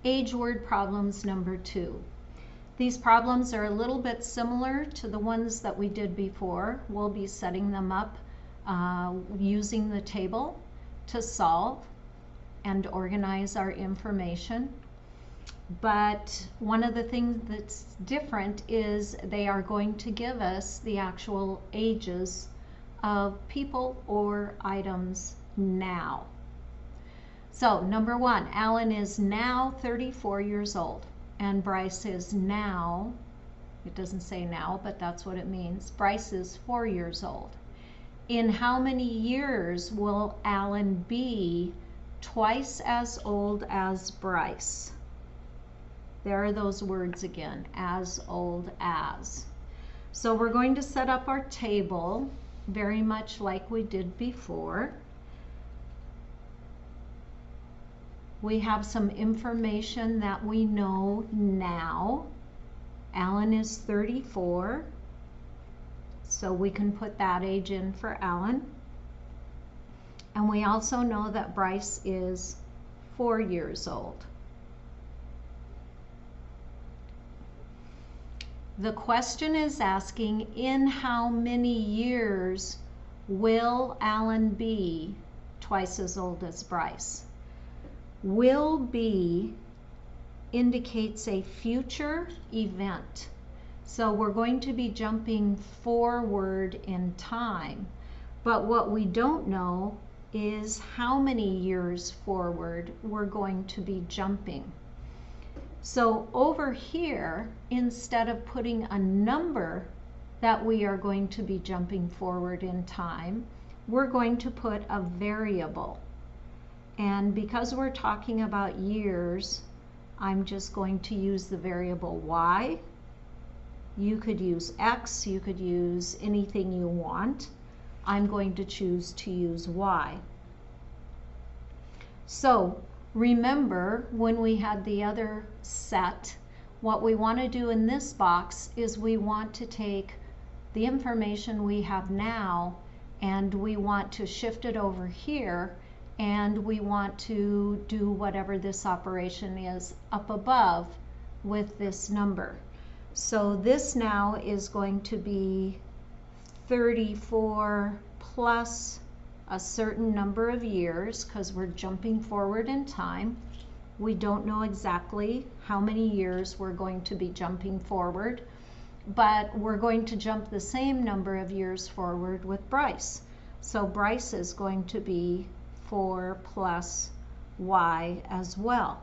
age word problems number 2. These problems are a little bit similar to the ones that we did before. We'll be setting them up using the table to solve and organize our information. But one of the things that's different is they are going to give us the actual ages of people or items now. So number 1, Alan is now 34 years old, and Bryce is now, it doesn't say now, but that's what it means, Bryce is 4 years old. In how many years will Alan be twice as old as Bryce? There are those words again, as old as. So we're going to set up our table very much like we did before. We have some information that we know now. Alan is 34, so we can put that age in for Alan. And we also know that Bryce is 4 years old. The question is asking, in how many years will Alan be twice as old as Bryce? Will be indicates a future event. So we're going to be jumping forward in time. But what we don't know is how many years forward we're going to be jumping. So over here, instead of putting a number that we are going to be jumping forward in time, we're going to put a variable. And because we're talking about years, I'm just going to use the variable y. You could use x, you could use anything you want. I'm going to choose to use y. So remember when we had the other set, what we want to do in this box is we want to take the information we have now and we want to shift it over here, and we want to do whatever this operation is up above with this number. So this now is going to be 34 plus a certain number of years, because we're jumping forward in time. We don't know exactly how many years we're going to be jumping forward, but we're going to jump the same number of years forward with Bryce. So Bryce is going to be 4 plus y as well.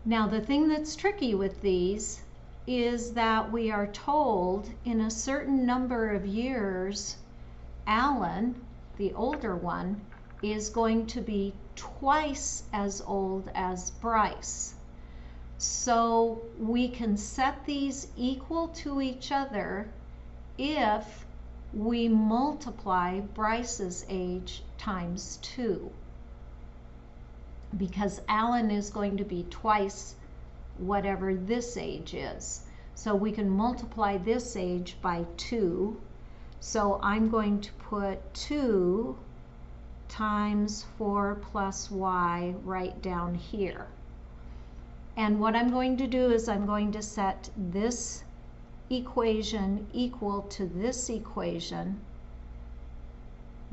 Now the thing that's tricky with these is that we are told in a certain number of years, Alan, the older one, is going to be twice as old as Bryce. So we can set these equal to each other if we multiply Bryce's age times 2. Because Alan is going to be twice whatever this age is. So we can multiply this age by 2. So I'm going to put 2 times 4 plus y right down here. And what I'm going to do is I'm going to set this equation equal to this equation,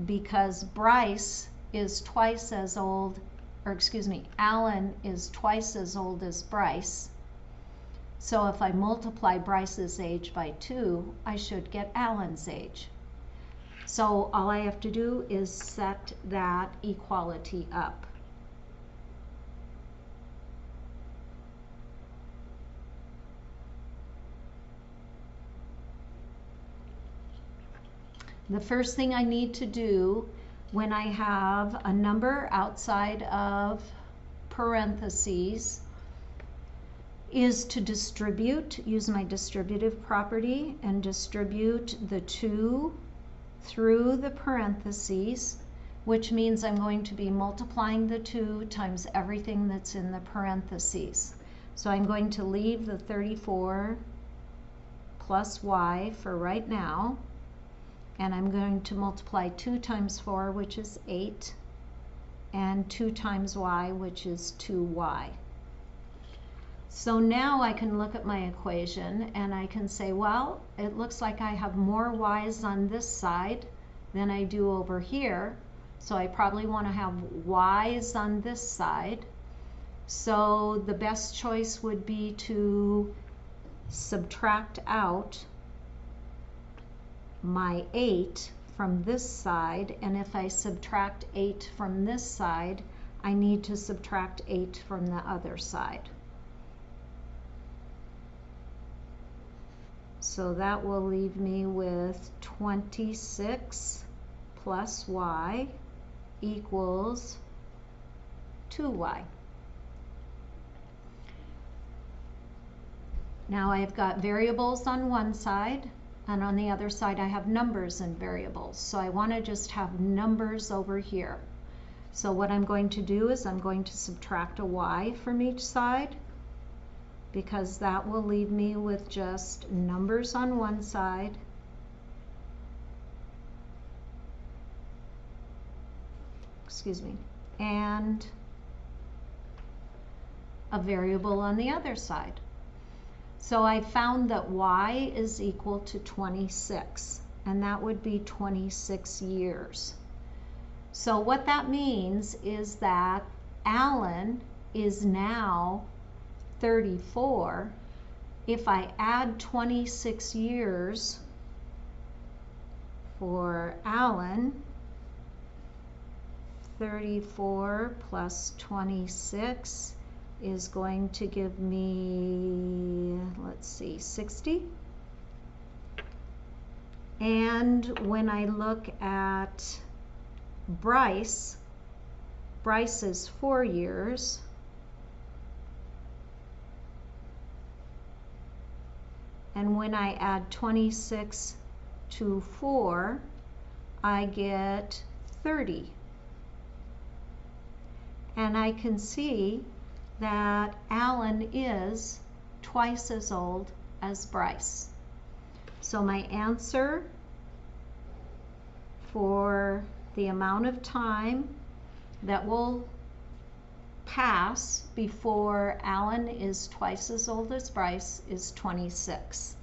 because Bryce is twice as old, or excuse me, Alan is twice as old as Bryce. So if I multiply Bryce's age by 2, I should get Alan's age. So all I have to do is set that equality up. The first thing I need to do when I have a number outside of parentheses is to distribute, use my distributive property and distribute the 2 through the parentheses, which means I'm going to be multiplying the 2 times everything that's in the parentheses. So I'm going to leave the 34 plus y for right now, and I'm going to multiply 2 times 4, which is 8, and 2 times y, which is 2y. So now I can look at my equation and I can say, well, it looks like I have more y's on this side than I do over here. So I probably want to have y's on this side. So the best choice would be to subtract out my 8 from this side, and if I subtract 8 from this side, I need to subtract 8 from the other side. So that will leave me with 26 plus y equals 2y. Now I've got variables on one side, and on the other side I have numbers and variables. So I want to just have numbers over here. So what I'm going to do is I'm going to subtract a y from each side, because that will leave me with just numbers on one side and a variable on the other side. So I found that y is equal to 26, and that would be 26 years. So what that means is that Alan is now 34. If I add 26 years for Alan, 34 plus 26 is going to give me, let's see, 60. And when I look at Bryce, Bryce is 4 years. And when I add 26 to 4, I get 30. And I can see that Alan is twice as old as Bryce. So my answer for the amount of time that will pass before Alan is twice as old as Bryce is 26.